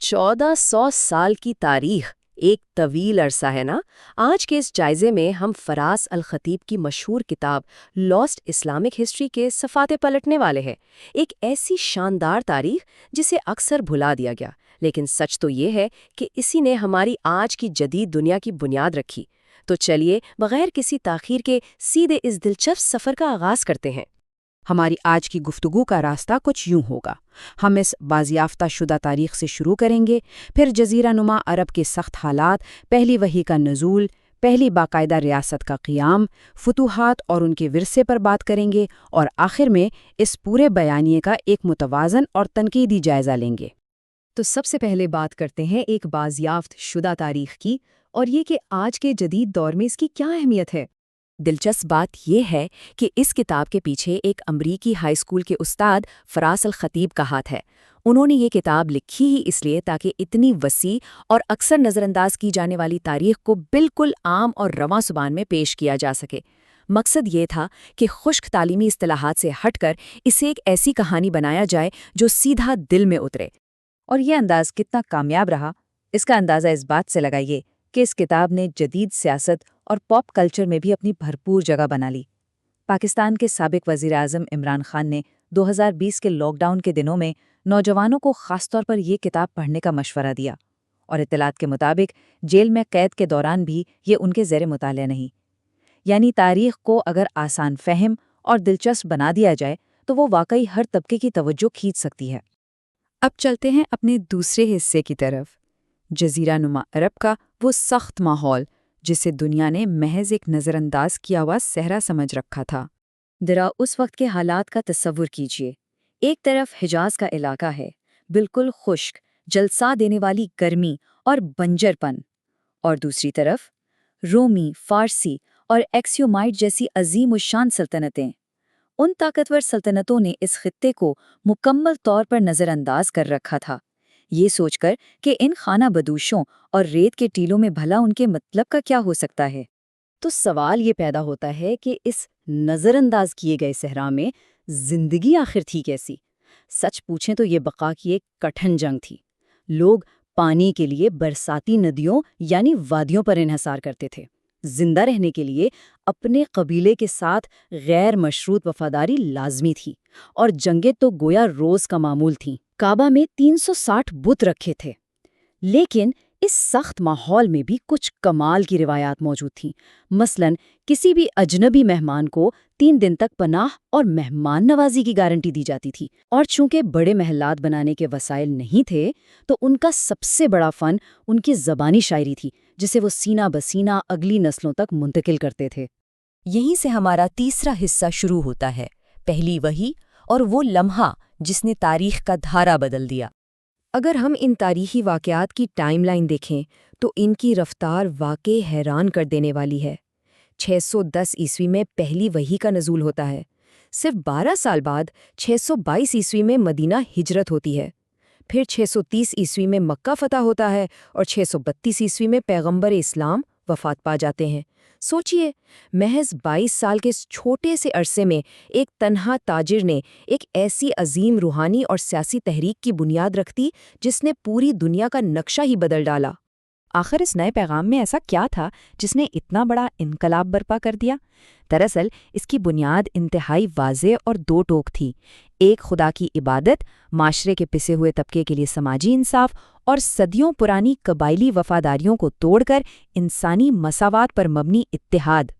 1400 سال کی تاریخ ایک طویل عرصہ ہے نا۔ آج کے اس جائزے میں ہم فراس الخطیب کی مشہور کتاب لاسٹ اسلامک ہسٹری کے صفحات پلٹنے والے ہیں۔ ایک ایسی شاندار تاریخ جسے اکثر بھلا دیا گیا، لیکن سچ تو یہ ہے کہ اسی نے ہماری آج کی جدید دنیا کی بنیاد رکھی۔ تو چلیے بغیر کسی تاخیر کے سیدھے اس دلچسپ سفر کا آغاز کرتے ہیں۔ ہماری آج کی گفتگو کا راستہ کچھ یوں ہوگا۔ ہم اس بازیافتہ شدہ تاریخ سے شروع کریں گے، پھر جزیرہ نما عرب کے سخت حالات، پہلی وحی کا نزول، پہلی باقاعدہ ریاست کا قیام، فتوحات اور ان کے ورثے پر بات کریں گے، اور آخر میں اس پورے بیانیے کا ایک متوازن اور تنقیدی جائزہ لیں گے۔ تو سب سے پہلے بات کرتے ہیں ایک بازیافت شدہ تاریخ کی، اور یہ کہ آج کے جدید دور میں اس کی کیا اہمیت ہے۔ دلچسپ بات یہ ہے کہ اس کتاب کے پیچھے ایک امریکی ہائی اسکول کے استاد فراس الخطیب کا ہاتھ ہے۔ انہوں نے یہ کتاب لکھی ہی اس لیے تاکہ اتنی وسیع اور اکثر نظر انداز کی جانے والی تاریخ کو بالکل عام اور رواں زبان میں پیش کیا جا سکے۔ مقصد یہ تھا کہ خشک تعلیمی اصطلاحات سے ہٹ کر اسے ایک ایسی کہانی بنایا جائے جو سیدھا دل میں اترے۔ اور یہ انداز کتنا کامیاب رہا، اس کا اندازہ اس بات سے لگائیے کہ اس کتاب نے جدید سیاست اور پاپ کلچر میں بھی اپنی بھرپور جگہ بنا لی۔ پاکستان کے سابق وزیر اعظم عمران خان نے 2020 کے لاک ڈاؤن کے دنوں میں نوجوانوں کو خاص طور پر یہ کتاب پڑھنے کا مشورہ دیا، اور اطلاعات کے مطابق جیل میں قید کے دوران بھی یہ ان کے زیر مطالعہ نہیں۔ یعنی تاریخ کو اگر آسان فہم اور دلچسپ بنا دیا جائے تو وہ واقعی ہر طبقے کی توجہ کھینچ سکتی ہے۔ اب چلتے ہیں اپنے دوسرے حصے کی طرف، جزیرہ نما عرب کا وہ سخت ماحول جسے دنیا نے محض ایک نظر انداز کیا ہوا صحرا سمجھ رکھا تھا۔ ذرا اس وقت کے حالات کا تصور کیجیے۔ ایک طرف حجاز کا علاقہ ہے، بالکل خشک، جلسہ دینے والی گرمی اور بنجر پن، اور دوسری طرف رومی، فارسی اور ایکسیومائٹ جیسی عظیم الشان سلطنتیں۔ ان طاقتور سلطنتوں نے اس خطے کو مکمل طور پر نظر انداز کر رکھا تھا، یہ سوچ کر کہ ان خانہ بدوشوں اور ریت کے ٹیلوں میں بھلا ان کے مطلب کا کیا ہو سکتا ہے۔ تو سوال یہ پیدا ہوتا ہے کہ اس نظر انداز کیے گئے صحرا میں زندگی آخر تھی کیسی؟ سچ پوچھیں تو یہ بقا کی ایک کٹھن جنگ تھی۔ لوگ پانی کے لیے برساتی ندیوں یعنی وادیوں پر انحصار کرتے تھے۔ زندہ رہنے کے لیے اپنے قبیلے کے ساتھ غیر مشروط وفاداری لازمی تھی، اور جنگیں تو گویا روز کا معمول تھیں۔ کعبہ میں 360 بت رکھے تھے، لیکن اس سخت ماحول میں بھی کچھ کمال کی روایات موجود تھیں۔ مثلاً کسی بھی اجنبی مہمان کو 3 دن تک پناہ اور مہمان نوازی کی گارنٹی دی جاتی تھی، اور چونکہ بڑے محلات بنانے کے وسائل نہیں تھے تو ان کا سب سے بڑا فن ان کی زبانی شاعری تھی، جسے وہ سینہ بسینہ اگلی نسلوں تک منتقل کرتے تھے۔ یہیں سے ہمارا تیسرا حصہ شروع ہوتا ہے، پہلی وحی اور وہ لمحہ جس نے تاریخ کا دھارا بدل دیا۔ اگر ہم ان تاریخی واقعات کی ٹائم لائن دیکھیں تو ان کی رفتار واقعی حیران کر دینے والی ہے۔ 610 عیسوی میں پہلی وحی کا نزول ہوتا ہے۔ صرف 12 سال بعد 622 عیسوی میں مدینہ ہجرت ہوتی ہے۔ پھر 630 عیسوی میں مکہ فتح ہوتا ہے، اور 632 عیسوی میں پیغمبر اسلام وفات پا جاتے ہیں۔ سوچئے، محض 22 سال کے اس چھوٹے سے عرصے میں ایک تنہا تاجر نے ایک ایسی عظیم روحانی اور سیاسی تحریک کی بنیاد رکھ دی جس نے پوری دنیا کا نقشہ ہی بدل ڈالا۔ آخر اس نئے پیغام میں ایسا کیا تھا جس نے اتنا بڑا انقلاب برپا کر دیا؟ دراصل اس کی بنیاد انتہائی واضح اور دو ٹوک تھی۔ ایک خدا کی عبادت، معاشرے کے پسے ہوئے طبقے کے لیے سماجی انصاف، اور صدیوں پرانی قبائلی وفاداریوں کو توڑ کر انسانی مساوات پر مبنی اتحاد۔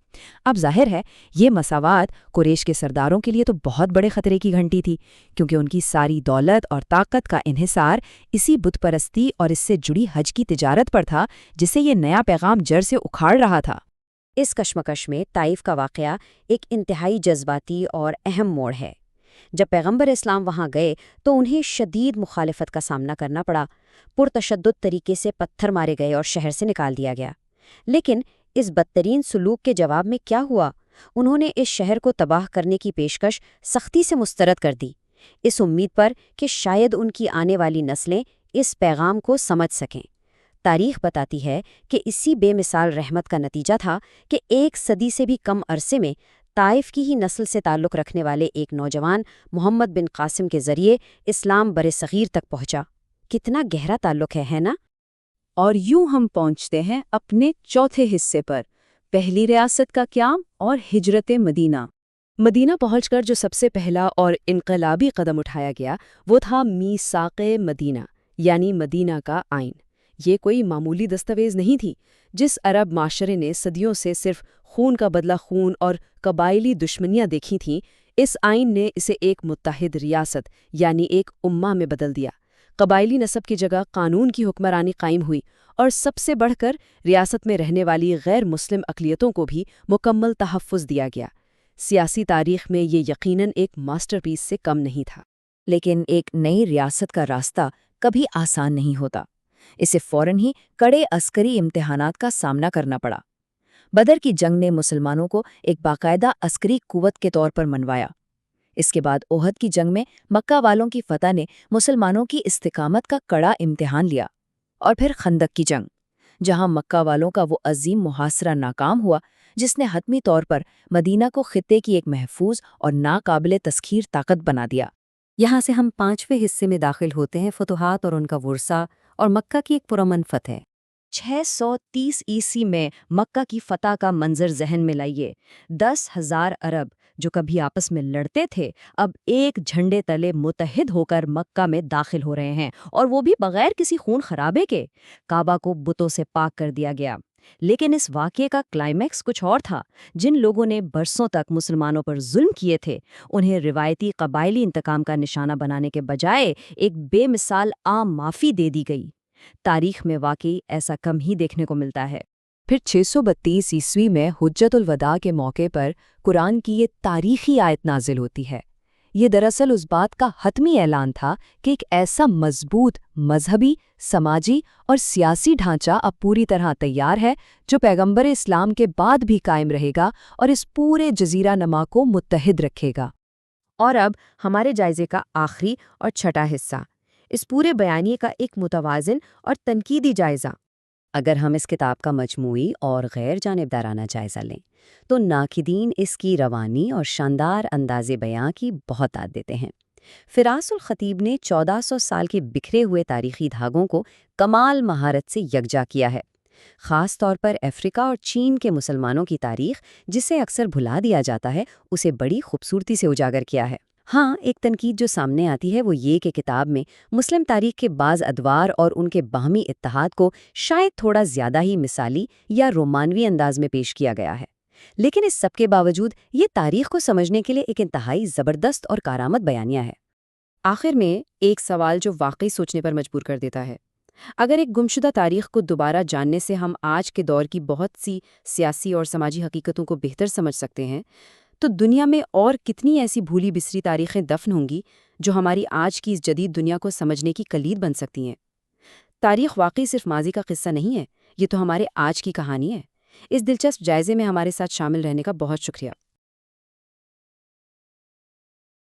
اب ظاہر ہے یہ مساوات قریش کے سرداروں کے لیے تو بہت بڑے خطرے کی گھنٹی تھی، کیونکہ ان کی ساری دولت اور طاقت کا انحصار اسی بت پرستی اور اس سے جڑی حج کی تجارت پر تھا جسے یہ نیا پیغام جڑ سے اکھاڑ رہا تھا۔ اس کشمکش میں طائف کا واقعہ ایک انتہائی جذباتی اور اہم موڑ ہے۔ جب پیغمبر اسلام وہاں گئے تو انہیں شدید مخالفت کا سامنا کرنا پڑا۔ پرتشدد طریقے سے پتھر مارے گئے اور شہر سے نکال دیا گیا۔ لیکن اس بدترین سلوک کے جواب میں کیا ہوا؟ انہوں نے اس شہر کو تباہ کرنے کی پیشکش سختی سے مسترد کر دی، اس امید پر کہ شاید ان کی آنے والی نسلیں اس پیغام کو سمجھ سکیں۔ تاریخ بتاتی ہے کہ اسی بے مثال رحمت کا نتیجہ تھا کہ 1 صدی سے بھی کم عرصے میں طائف کی ہی نسل سے تعلق رکھنے والے ایک نوجوان محمد بن قاسم کے ذریعے اسلام برصغیر تک پہنچا۔ کتنا گہرا تعلق ہے نا؟ اور یوں ہم پہنچتے ہیں اپنے چوتھے حصے پر، پہلی ریاست کا قیام اور ہجرت مدینہ۔ مدینہ پہنچ کر جو سب سے پہلا اور انقلابی قدم اٹھایا گیا وہ تھا میثاق مدینہ، یعنی مدینہ کا آئین۔ یہ کوئی معمولی دستاویز نہیں تھی۔ جس عرب معاشرے نے صدیوں سے صرف خون کا بدلہ خون اور قبائلی دشمنیاں دیکھی تھیں، اس آئین نے اسے ایک متحد ریاست یعنی ایک امہ میں بدل دیا۔ قبائلی نسب کی جگہ قانون کی حکمرانی قائم ہوئی، اور سب سے بڑھ کر ریاست میں رہنے والی غیر مسلم اقلیتوں کو بھی مکمل تحفظ دیا گیا۔ سیاسی تاریخ میں یہ یقیناً ایک ماسٹر پیس سے کم نہیں تھا۔ لیکن ایک نئی ریاست کا راستہ کبھی آسان نہیں ہوتا۔ اسے فوراً ہی کڑے عسکری امتحانات کا سامنا کرنا پڑا۔ بدر کی جنگ نے مسلمانوں کو ایک باقاعدہ عسکری قوت کے طور پر منوایا۔ اس کے بعد احد کی جنگ میں مکہ والوں کی فتح نے مسلمانوں کی استقامت کا کڑا امتحان لیا، اور پھر خندق کی جنگ، جہاں مکہ والوں کا وہ عظیم محاصرہ ناکام ہوا جس نے حتمی طور پر مدینہ کو خطے کی ایک محفوظ اور ناقابل تسخیر طاقت بنا دیا۔ یہاں سے ہم 5ویں حصے میں داخل ہوتے ہیں، فتوحات اور ان کا ورثہ اور مکہ کی ایک پرامن فتح۔ 630 عیسوی میں مکہ کی فتح کا منظر ذہن میں لائیے۔ 10,000 عرب جو کبھی آپس میں لڑتے تھے اب ایک جھنڈے تلے متحد ہو کر مکہ میں داخل ہو رہے ہیں، اور وہ بھی بغیر کسی خون خرابے کے۔ کعبہ کو بتوں سے پاک کر دیا گیا۔ لیکن اس واقعے کا کلائمیکس کچھ اور تھا۔ جن لوگوں نے برسوں تک مسلمانوں پر ظلم کیے تھے، انہیں روایتی قبائلی انتقام کا نشانہ بنانے کے بجائے ایک بے مثال عام معافی دے دی گئی۔ تاریخ میں واقعی ایسا کم ہی دیکھنے کو ملتا ہے۔ پھر 632 عیسوی میں حجت الوداع کے موقع پر قرآن کی یہ تاریخی آیت نازل ہوتی ہے۔ یہ دراصل اس بات کا حتمی اعلان تھا کہ ایک ایسا مضبوط مذہبی، سماجی اور سیاسی ڈھانچہ اب پوری طرح تیار ہے جو پیغمبر اسلام کے بعد بھی قائم رہے گا اور اس پورے جزیرہ نما کو متحد رکھے گا۔ اور اب ہمارے جائزے کا آخری اور چھٹا حصہ، اس پورے بیانیے کا ایک متوازن اور تنقیدی جائزہ۔ اگر ہم اس کتاب کا مجموعی اور غیر جانبدارانہ جائزہ لیں تو ناقدین اس کی روانی اور شاندار انداز بیاں کی بہت داد دیتے ہیں۔ فراس الخطیب نے 1400 سال کے بکھرے ہوئے تاریخی دھاگوں کو کمال مہارت سے یکجا کیا ہے۔ خاص طور پر افریقہ اور چین کے مسلمانوں کی تاریخ، جسے اکثر بھلا دیا جاتا ہے، اسے بڑی خوبصورتی سے اجاگر کیا ہے۔ ہاں، ایک تنقید جو سامنے آتی ہے وہ یہ کہ کتاب میں مسلم تاریخ کے بعض ادوار اور ان کے باہمی اتحاد کو شاید تھوڑا زیادہ ہی مثالی یا رومانوی انداز میں پیش کیا گیا ہے۔ لیکن اس سب کے باوجود یہ تاریخ کو سمجھنے کے لیے ایک انتہائی زبردست اور کارآمد بیانیہ ہے۔ آخر میں ایک سوال جو واقعی سوچنے پر مجبور کر دیتا ہے۔ اگر ایک گمشدہ تاریخ کو دوبارہ جاننے سے ہم آج کے دور کی بہت سی سیاسی اور سماجی حقیقتوں کو بہتر سمجھ سکتے ہیں، تو دنیا میں اور کتنی ایسی بھولی بسری تاریخیں دفن ہوں گی جو ہماری آج کی اس جدید دنیا کو سمجھنے کی کلید بن سکتی ہیں۔ تاریخ واقعی صرف ماضی کا قصہ نہیں ہے، یہ تو ہمارے آج کی کہانی ہے۔ اس دلچسپ جائزے میں ہمارے ساتھ شامل رہنے کا بہت شکریہ۔